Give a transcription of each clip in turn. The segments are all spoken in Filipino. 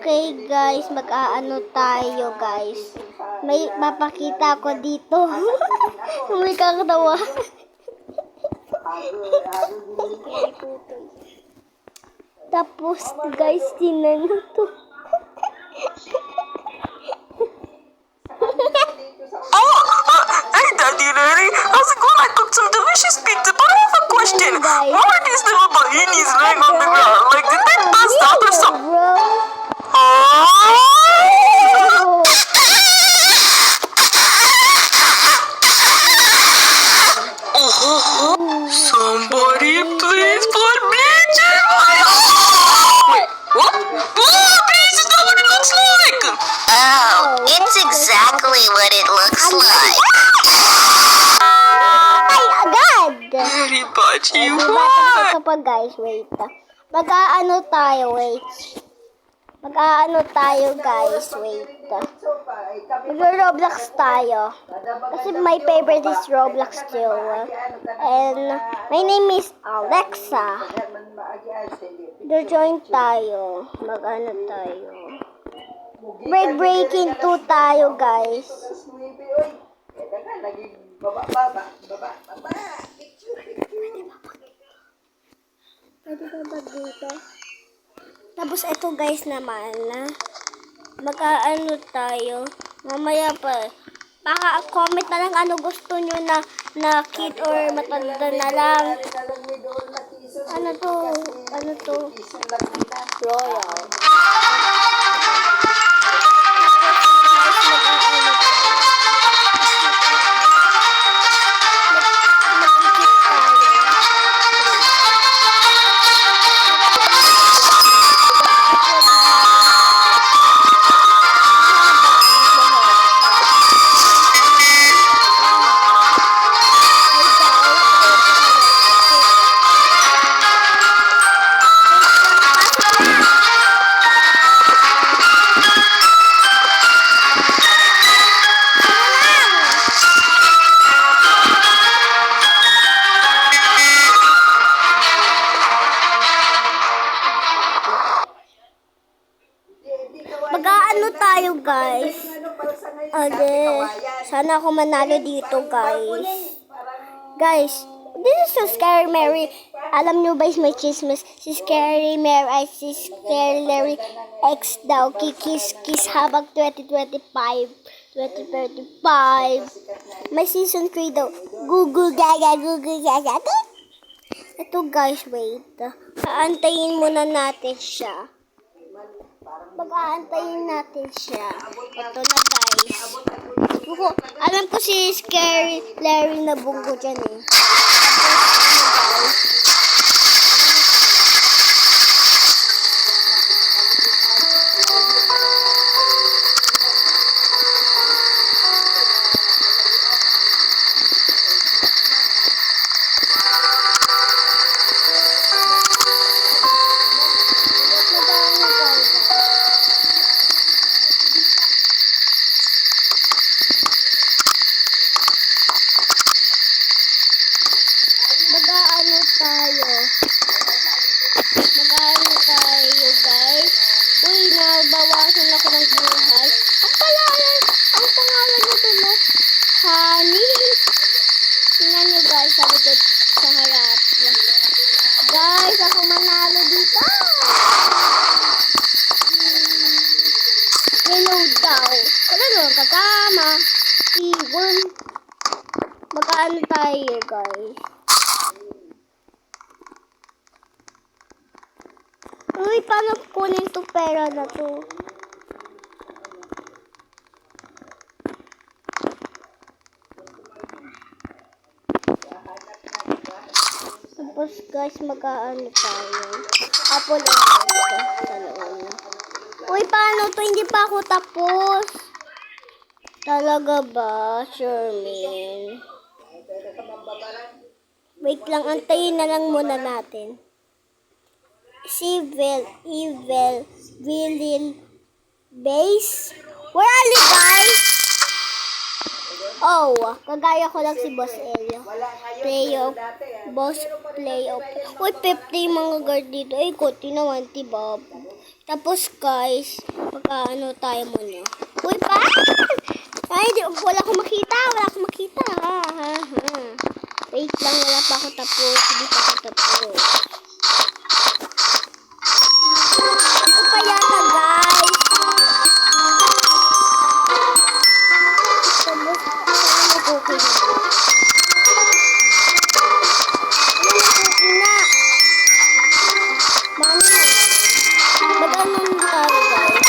Okay guys, mag-aano tayo guys. May mapakita ko dito. May kakatawa. Tapos guys, tinan mo to. Hey Daddy Larry, how's it going? I cooked some delicious pizza, but I have a question. Why are these little bahinis laying on the ground? Like, did they pass out or something? Somebody please put bleach in my Wait, what? Oh, bleach is not what it looks like! Oh, it's exactly what it looks like. Ay, agad! Very budgie, Ito what? pa guys, wait. Mag-aano tayo, wait. Mag-aano tayo guys, wait. Mag-Roblox tayo. Kasi my favorite is Roblox too. And my name is Alexa. Join tayo. Mag-ano tayo. Breaking 2 tayo guys. Pwede ba dito? Tapos ito guys naman, mag-aano tayo. Mamaya pa. Baka comment na lang ano gusto nyo na kid or matanda na lang. Ano to? Ano to? Royal. Mag-aano tayo guys. Sana ako manalo dito guys. Guys, this is so scary Mary. Alam nyo ba is may chismis? Si Scary Mary ay si Scary Larry X daw. Kikis habang 2025. May season 3 daw. Google gaga. Ito guys, wait. Aantayin muna natin siya. Mag-aantayin natin siya. Ito na guys. Alam ko si Scary Larry na bunggo dyan eh. Mag-aano tayo guys. Uy, nabawasan ako ng buhay. Ang pangalan nito no? Honey. Tingnan nyo guys, sa likod, sa harap. Guys, ako manalo dito. Reload daw. Wala naman kasama. Iwan. Mag-aano tayo guys. Uy, paano kunin to pera na to? Tapos guys, mag-aano tayo. Apple lang ito sa loob. Uy, paano to? Hindi pa ako tapos. Talaga ba, Sherman? Wait lang, antayin na lang muna natin. Evil, villain, base. Where are you guys? Oh, kagaya ko lang si Boss Elio. Play up. Uy, 50 mga guard dito. Ay, konti naman, diba? Tapos guys, mag-ano tayo muna. Uy, pa! Ay, wala akong makita. Ha. Wait lang, wala pa ako tapos. Hindi pa ako tapos. Ito pa yata, guys. Tapos, saan nag-okay na? Na. Mano na naman. Mag-anon tayo, guys.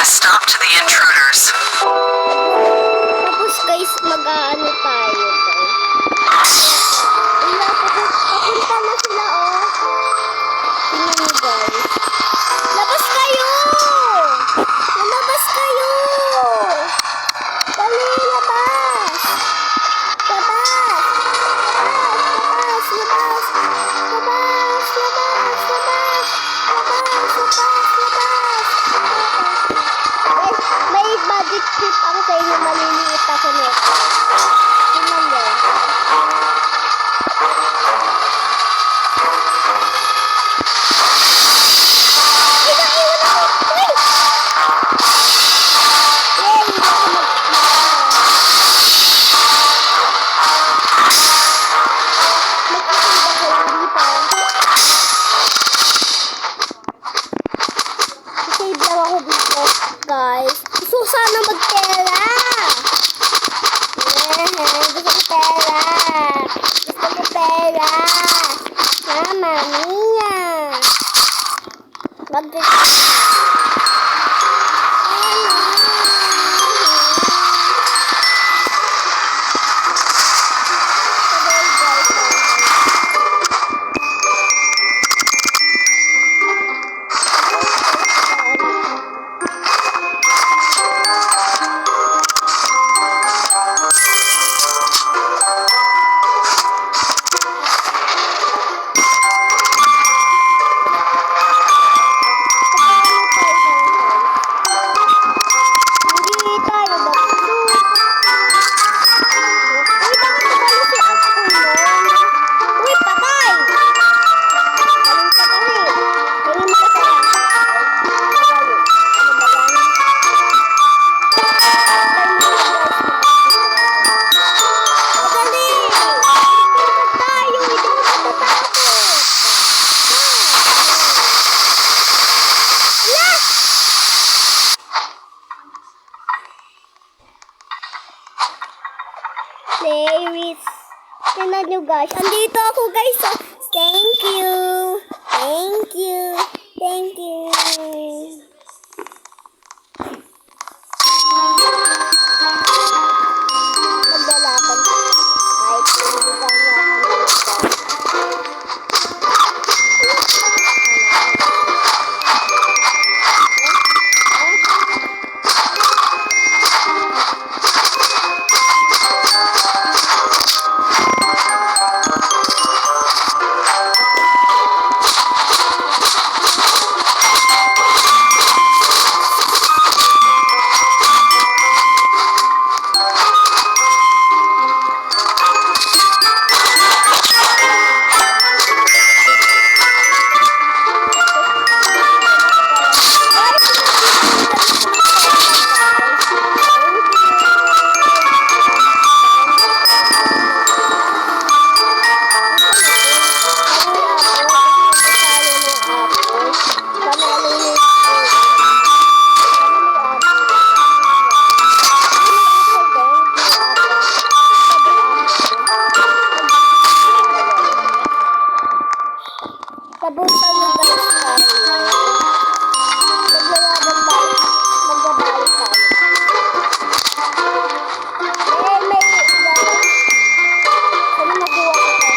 Stop to the intruders. Tapos guys, mag-ano tayo guys. Wala, papunta na sila oh. Tingnan mo guys. Labas kayo! Lumabas kayo! Dali, labas! Labas! Labas! Labas! Labas! Labas! Labas! Guys, may magic trip ako sa inyo. Maliliit ako nito. Tingnan guys. Mia. Hindi tayo Uy, bakit nabalo si Apple nun? Uy, patay! Galing ka kasi. Galing mo ka lang. Ano ba yan? Madali! Ito tayo! Ito mo matatakot! Yes! Playlist. Tingnan nyo guys. Andito ako guys. So, thank you. Thank you. Thank you. Maglalaban ko. Kahit hindi ba niya Sabutan mo guys tayo. Maglalaban tayo. Magbabalik tayo. May ano makuha ko to?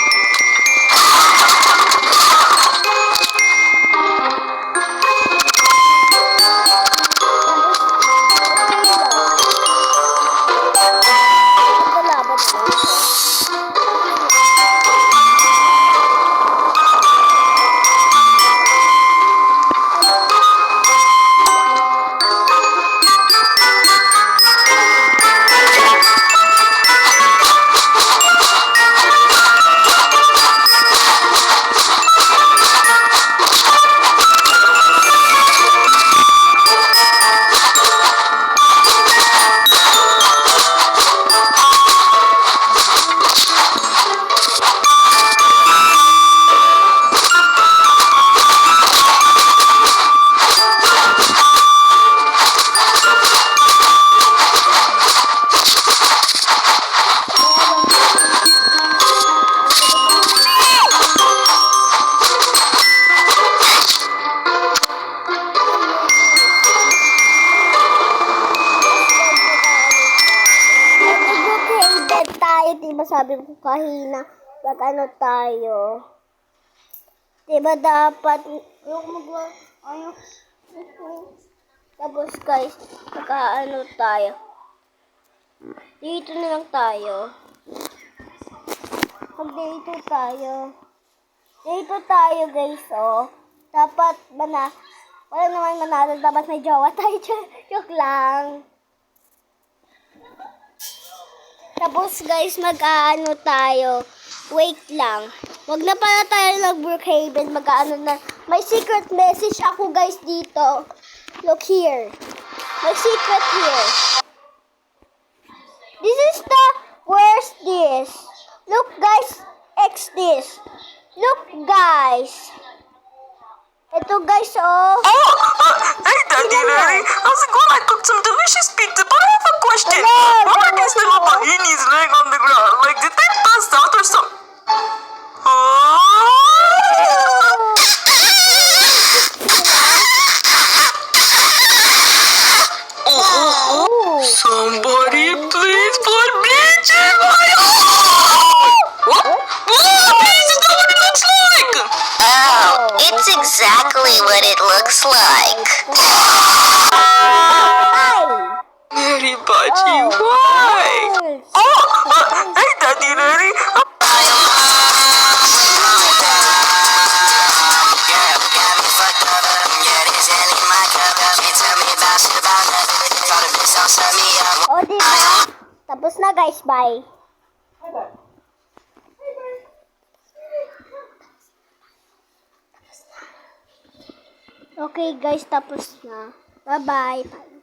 Maglalaban tayo. Diba sabi ko kahina, pag ano tayo, diba dapat, tapos guys, pagka ano tayo, dito na lang tayo, pag dito tayo guys, oh, dapat wala naman manalo, dapat may jowa tayo, joke lang. Tapos guys, mag-ano tayo. Wait lang. Wag na pala tayo nag-Brookhaven. Mag-ano na. May secret message ako guys dito. Look here. May secret here. This is the, where's this? Look guys, X this. Look guys. Ito guys, oh. Hey Daddy Larry, how's it going? I cooked some delicious pizza, but I have a question. Hello, Why are these little bahinis laying on the ground? Like, did they pass out or something? Oh! exactly what it looks like. Bye! Mary Bachi, why? Oh, hey, Daddy Larry. O, diba? Tapos na, guys. Bye. Okay, guys. Tapos na. Bye-bye.